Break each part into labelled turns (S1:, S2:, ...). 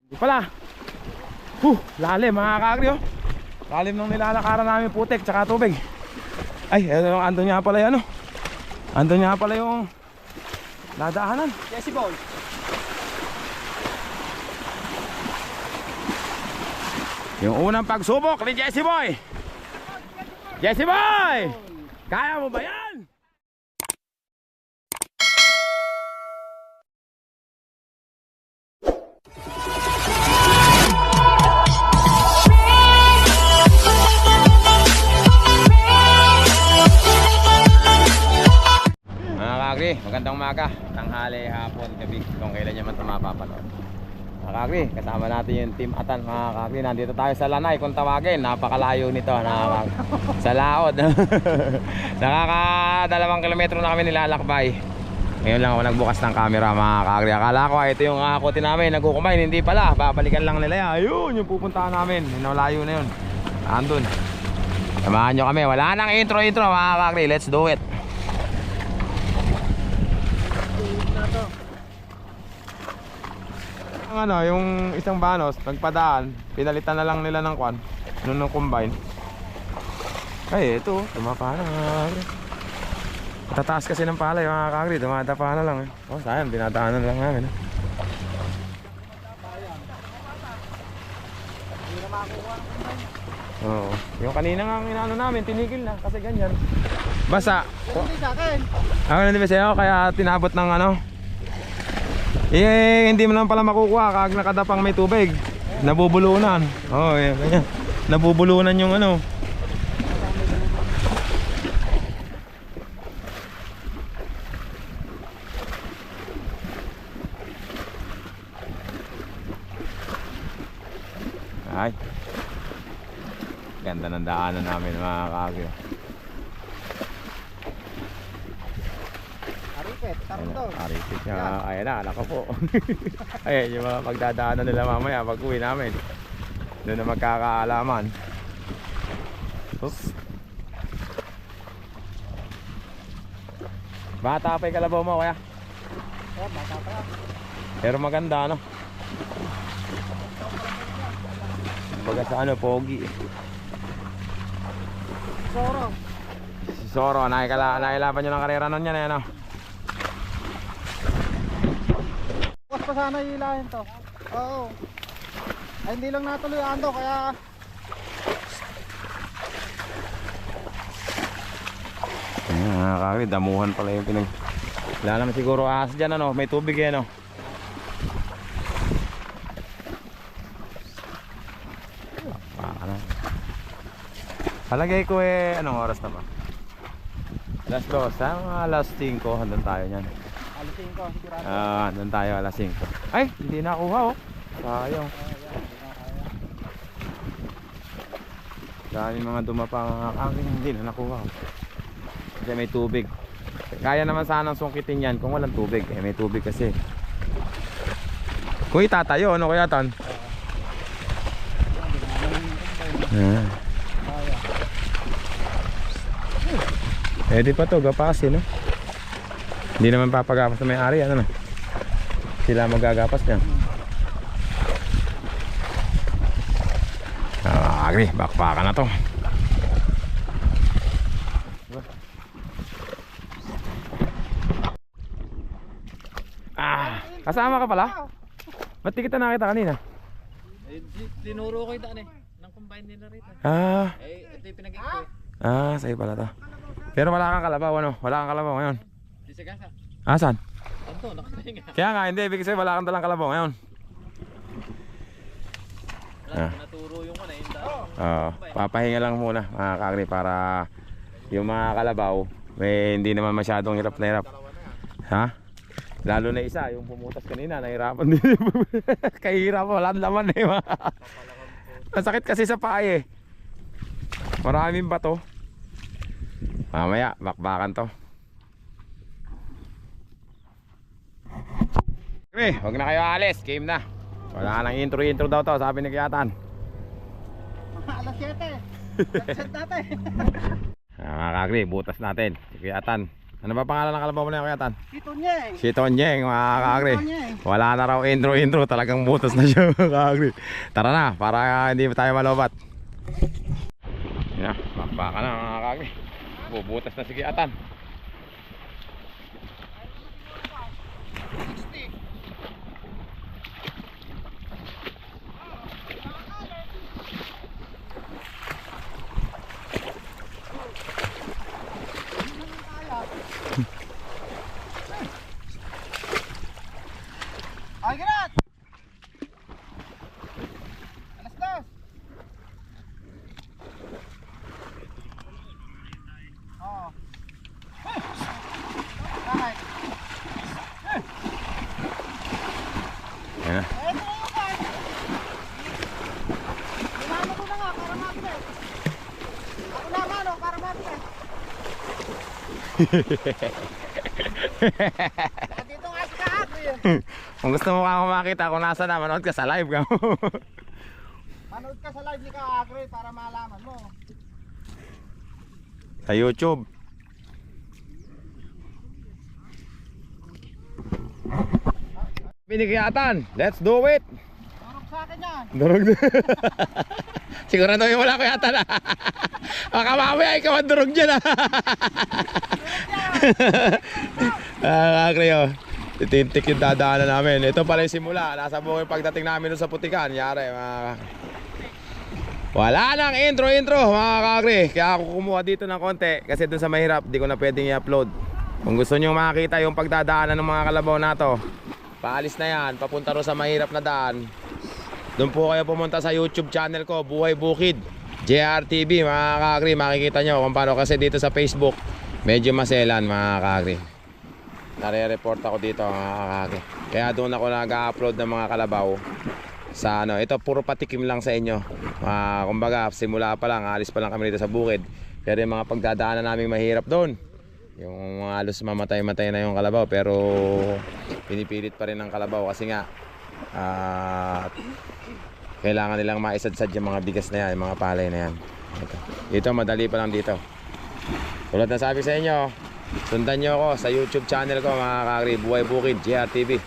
S1: Di pala. Lalim mga kakri oh. Lalim nung nilalakaran namin putik tsaka tubig. Ay, andun nga pala yan oh. Andun nga pala yung nadaanan.
S2: Jesse Boy.
S1: Yung unang pagsubok ni Jesse Boy. Jesse Boy! Kaya mo ba yan? Magandang umaga, tanghali, hapon, gabi, kung kailan nyo man ito mapapanood. Mga kakri, kasama natin yung Team Atan. Mga kakri, nandito tayo sa Lanay kung tawagin. Napakalayo nito, sa Laod. Nakaka2 kilometro na kami nilalakbay. Ngayon lang ako nagbukas ng camera mga kakri. Akala ko ito yung akutin namin, nagkukumain. Hindi pala, babalikan lang nila yan. Ayun, yung pupuntahan namin, malayo na yun. Andun, samahan nyo kami. Wala nang intro mga kakri, let's do it. Ano, yung isang banos, nagpadaan, pinalitan na lang nila ng kwan, nung combine. Ay, ito, tumapa na mga kakri. Tataas kasi ng palay mga kakri, tumatapa na lang eh. Oh, sayang, dinadaanan lang namin eh. Oo, yung kanina nga inaano namin, tinigil na kasi ganyan. Basa.
S2: Hindi sa akin.
S1: Ako na di ba sa'yo, kaya tinabot ng ano. Eh, hindi mo naman pala makukuha kag nakadapang may tubig. Nabubulunan. Oo, yan, ganyan. Nabubulunan yung ano. Ay. Ganda ng daanan namin mga kakyo. Aripit nga, ayan na, anak ko po. Ayan yung mga pagdadaanan nila mamaya pag uwi namin. Doon na magkakaalaman. Oops. Bata pa yung kalabaw mo kaya?
S2: Oh, bata pa yan.
S1: Pero maganda ano. Baga sa ano, pogi.
S2: Soro.
S1: Si Soro, nakilaban nyo ng karera nun yan ano.
S2: Bukas pa sana hilahin to. Oo. Ay hindi lang natuloy ando kaya
S1: ayan mga kakri, damuhan pala yung pinag... Wala naman siguro ahas dyan ano, may tubig eh no. Palagay ko eh, anong oras na ba? Alas 2, alas 5, hanggang tayo nyan.
S2: alas 5 sigurado.
S1: Hanggang tayo alas 5. Ay, hindi nakuha oh. Sayang. Dami mga dumapa mga kakri, hindi na nakuha oh. Kasi may tubig. Kaya naman sanang sungkitin yan kung walang tubig. Eh may tubig kasi. Kung itatayo, ano kaya tan? Pwede pa to, gapasin no? Hindi naman papagapas na may-ari, ano na? Sila magagapas niyan. Agri, bakbakan na to. Kasama ka pala? Ba't di kita nakita kanina?
S2: Eh, dinuro ko yung daan eh. Nang combine nila rito. Ito yung pinag-iko eh.
S1: Sa'yo pala to. Pero wala kang kalabaw ano? Wala kang kalabaw ngayon?
S2: Di sa gasa.
S1: Saan?
S2: Ito, nakahinga.
S1: Kaya nga, hindi. Ibig sabihin wala kang dalang kalabaw ngayon.
S2: Naturo yung ano yung daan.
S1: Papahinga lang muna mga kakri para yung mga kalabaw hindi naman masyadong hirap na hirap. Ha? Lalo na isa, yung pumutas kanina, nahirapan din. Kahirap, wala laman eh. Masakit kasi sa paa eh. Maraming bato. Mamaya, bakbakan to. Okay, huwag na kayo alis, game na. Wala nang intro daw to, sabi ni Kiyatan.
S2: Alas 7. Nagset natin.
S1: Mga kakri, butas natin. Si Kiyatan. Ano ba pangalan ng kalabaw mo na yan, Kuya Tan?
S2: Si Tonyeng.
S1: Si Tonyeng, mga kaagri.
S2: Tonyeng.
S1: Wala na raw intro, talagang butas na siya, mga kaagri. Tara na, para hindi tayo malobat. Yan na, makbaka na, mga kaagri. Bubutas na si Kuya Tan.
S2: Ay, ganat! Alas dos! Oo. Bakit?
S1: Yan na.
S2: Ito na yung kan! Dinano ko na nga para mabilis. Ako na mano para mabilis. Dito nga si Kaagri eh.
S1: Kung gusto mo kang makita kung nasa na, manood ka sa live ka.
S2: Manood ka sa live ni Kaagri para malaman mo.
S1: Sa YouTube. Binigyan, let's do it.
S2: Turog sa akin yan.
S1: Durog. Sigurado yung wala ko yata na. Baka mamaya ikaw ang durog dyan ah. Kakri oh. Titintik yung dadaanan namin. Ito pala yung simula. Nasa buhay pagdating namin doon sa Putikan. Yari mga... Wala nang intro mga kakri. Kaya ako kumuha dito ng konti. Kasi doon sa mahirap di ko na pwedeng i-upload. Kung gusto nyo makakita yung pagdadaanan ng mga kalabaw na to, paalis na yan, papunta ro sa mahirap na daan. Doon po kayo pumunta sa YouTube channel ko, Buhay Bukid JRTV mga kakri. Makikita nyo kung paano, kasi dito sa Facebook medyo maselan mga kakri. Nare-report ako dito mga kakri. Kaya doon ako nag-upload ng mga kalabaw sa ano, ito puro patikim lang sa inyo. Kumbaga simula pa lang, alis pa lang kami dito sa bukid. Pero yung mga pagdadaanan namin mahirap doon, yung halos mamatay-matay na yung kalabaw, pero pinipilit pa rin ng kalabaw kasi nga kailangan nilang maisadsad yung mga bigas na yan, yung mga palay na yan. Ito madali pa lang dito. Tulad na sabi sa inyo, sundan nyo ako sa YouTube channel ko mga kakri, Buhay Bukid JRTV.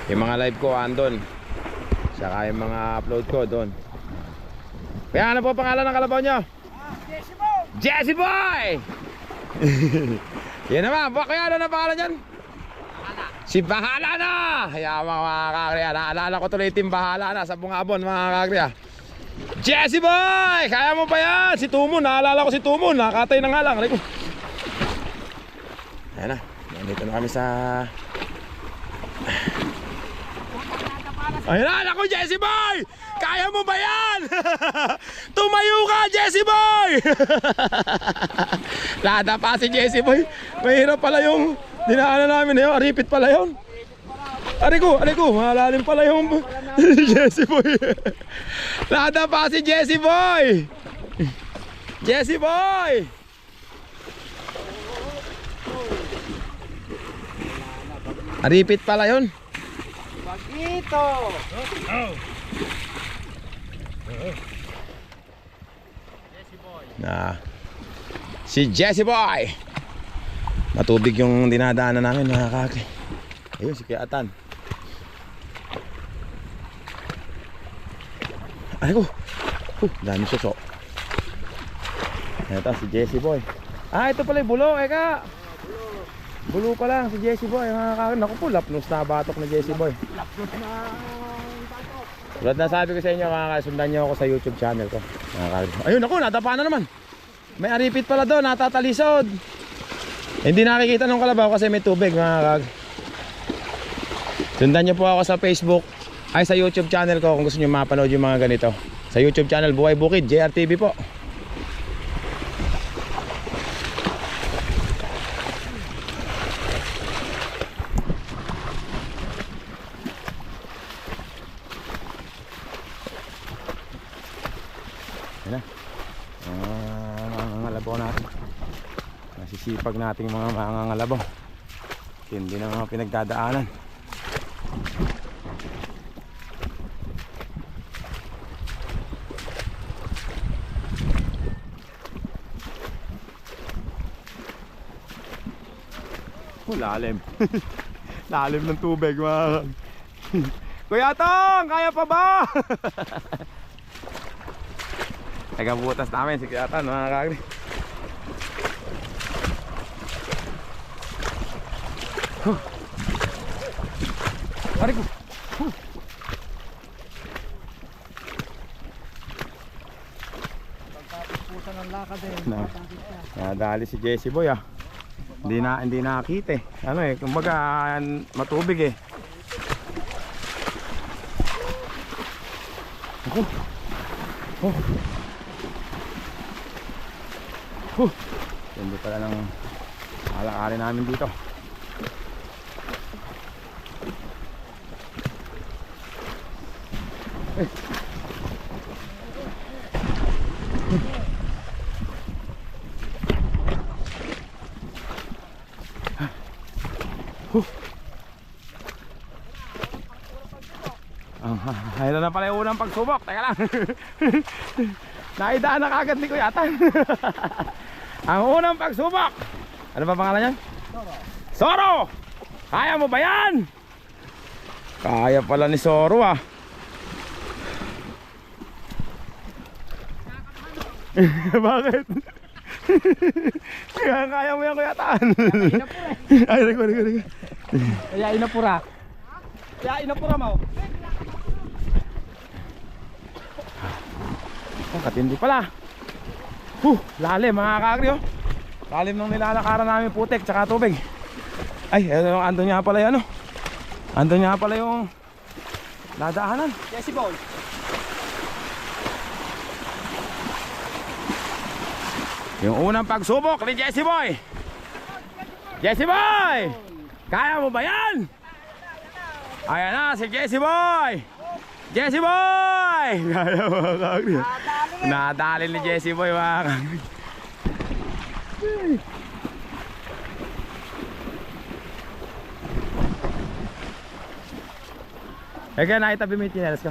S1: Yung mga live ko andon, saka yung mga upload ko doon. Kaya ano po pangalan ng kalabaw nyo?
S2: Jesse Boy!
S1: Jesse Boy! Yan naman, kaya ano na pangalan yan? Si Bahala na! Kaya mga kakri, naalala ko tuloy Team Bahala na sa Bungabon mga kakri. Jesse Boy! Kaya mo pa yan? Si Tumon, naalala ko si Tumon, nakatay na nga lang. Ayan na, nandito na kami sa... Ayan na, ako Jesse Boy! Kaya mo ba yan? Tumayo ka Jesse Boy! Lada pa si Jesse Boy. Mahirap pala yung dinaanan namin yun. Aripit pala yun. Ariko, malalim pala yung Jesse Boy. Lada pa si Jesse Boy. Jesse Boy. Aripit pala yun.
S2: Bagito!
S1: Na si Jesse Boy. Matubig yung dinadaanan namin mga kaki. Ayun si Kiatan. Ay ko. Dami suso. Ito si Jesse Boy. Ito pala yung bulo, eka. Bulo pa lang si Jesse Boy mga kaki. Naku po, lapnos na batok na Jesse Boy.
S2: Lapnos na batok.
S1: Tulad na sabi ko sa inyo mga kaki, sundan nyo ako sa YouTube channel ko mga kaki. Ayun ako, natapa na naman. May aripit pala doon, natatalisod. Hindi nakikita ng kalabaw kasi may tubig mga kag. Sundan nyo po ako sa Facebook, ay sa YouTube channel ko kung gusto nyo mapanood yung mga ganito. Sa YouTube channel, Buhay Bukid JRTV po. Yan na. Ngalabaw natin. Nasisipag nating mga ngalabaw. Hindi na mga pinagdadaanan. Lalim. Lalim ng tubig mga Kuya Tong, kaya pa ba? Nagabutas namin si Kuya Tong mga kagri. Aray ko.
S2: Pagkatapos pusa ng lakad eh.
S1: Nadali si Jesse Boy ah. Hindi nakakita eh. Ano eh, kumbaga matubig eh. Ako. Hindi pala ng alakarin namin dito. Ito na pala yung unang pagsubok. Teka lang. Naidaan na kagad ni Kuya Tan. Ang unang pagsubok. Ano ba pangalan niyan? Soro! Kaya mo ba yan? Kaya pala ni Soro ah. Bakit? Kaya mo yan Kuya Tan. Ay, reko.
S2: Kaya inapura. Kaya inapura mo.
S1: Katindi pala. Lalim mga kakri oh. Lalim ng nilalakaran namin putik tsaka tubig. Ay, andun niya pala yung ano. Andun niya pala yung dadaanan.
S2: Jesse Boy.
S1: Yung unang pagsubok ni Jesse Boy. Jesse Boy! Kaya mo ba yan? Ayan na si Jesse Boy. Jesse Boy! Kaya mga kakri. Nadali ni Jesse Boy mga kakri. Kaya nakitabi mo yung tinelas ko.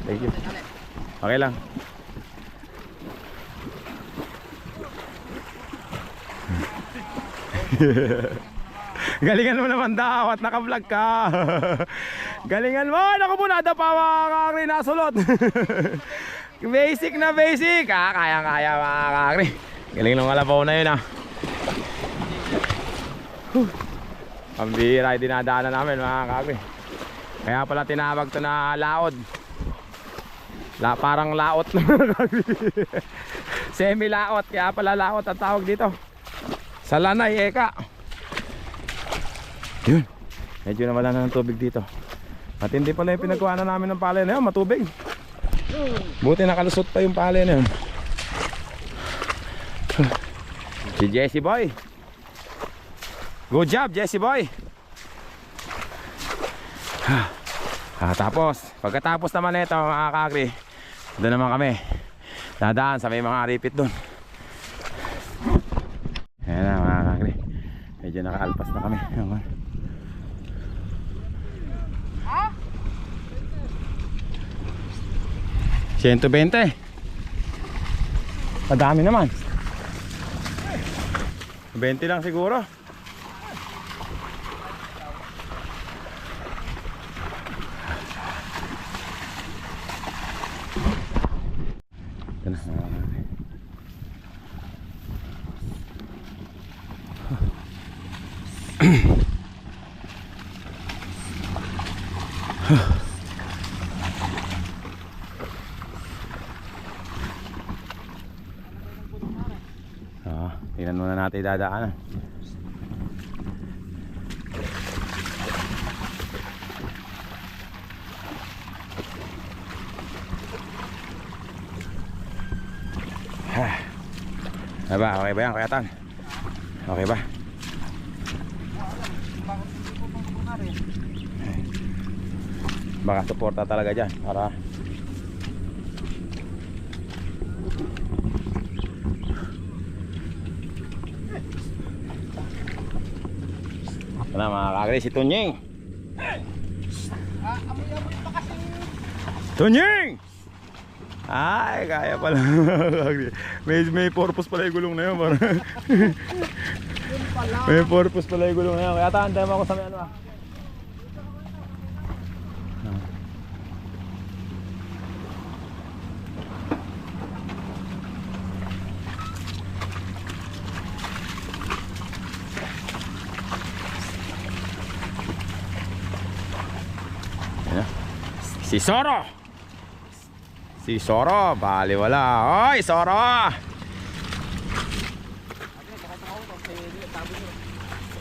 S1: Thank you. Okay lang. Galingan mo naman daw at naka-vlog ka. Galingan mo. Naku po, nadapa mga kakri, nasulot. Basic na basic. Kaya mga kakri. Galing ng alabaw na yun ah. Pambira yung dinadaanan namin mga kakri. Kaya pala tinawag to na laod. Parang laot na mga kakri. Semi-laot. Kaya pala laot ang tawag dito. Sa lanay eka. Yun. Medyo nawala na ng tubig dito. At hindi pala yung pinagkuhanan namin ng palay na yun. Matubig. Buti nakalusot pa yung palay na yun. Si Jesse Boy. Good job Jesse Boy. Tapos pagkatapos naman ito mga kakri, doon naman kami dadaan sa may mga ripit doon. Ayan na mga kakri. Medyo nakaalpas na kami. 120. Madami naman. 20 lang siguro. Ito na. Tingnan muna natin dadaanan. Diba? Okay ba yan Kuya Tan? Okay ba? Baka suporta talaga dyan para na mga kakri, si Tunying.
S2: Amoy-amoy pa kasi.
S1: Tunying! Ay, kaya pala. may purpose pala yung gulong na yun.
S2: pala.
S1: May purpose pala yung gulong na yan. Kaya tahan mo ako sa may ano ah. Ayan. Si Soro! Si Soro, baliwala. Oy, Soro!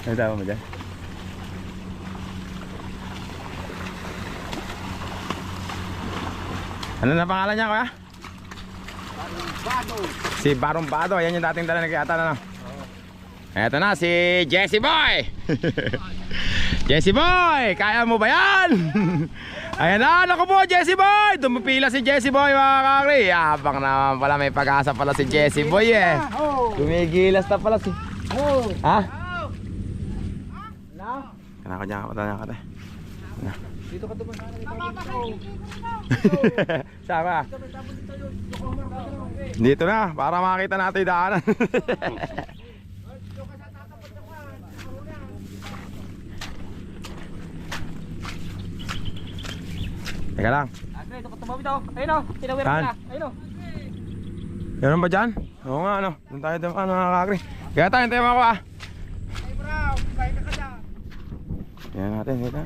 S1: Ano tawag mo dyan? Ano na pangalan niya, kuya?
S2: Barumbado.
S1: Si Barumbado. Yan yung dating dala nagkata na. Eto na, si Jesse Boy! Jesse Boy! Kaya mo ba yan? Ayan na, naku po, Jesse Boy! Dumupila si Jesse Boy, mga kakri. Abang naman pala, may pag-asa pala si Jesse Boy eh. Tumigilas na pala si... Ha? Kanaka dyan, patanya ka tayo.
S2: Dito ka tuman sana.
S1: Sama. Dito na, para makita natin yung daanan. Teka lang.
S2: Ito ka tumabi daw. Ayun o, tinawira
S1: Saan?
S2: ka na. Ayun o.
S1: Meron ba dyan? Oo nga, ano. Doon tayo doon, ano, nakakakri. Kaya tayo, hintayin mo ako ah.
S2: Ay bro, kain ka dyan.
S1: Yan natin, dito.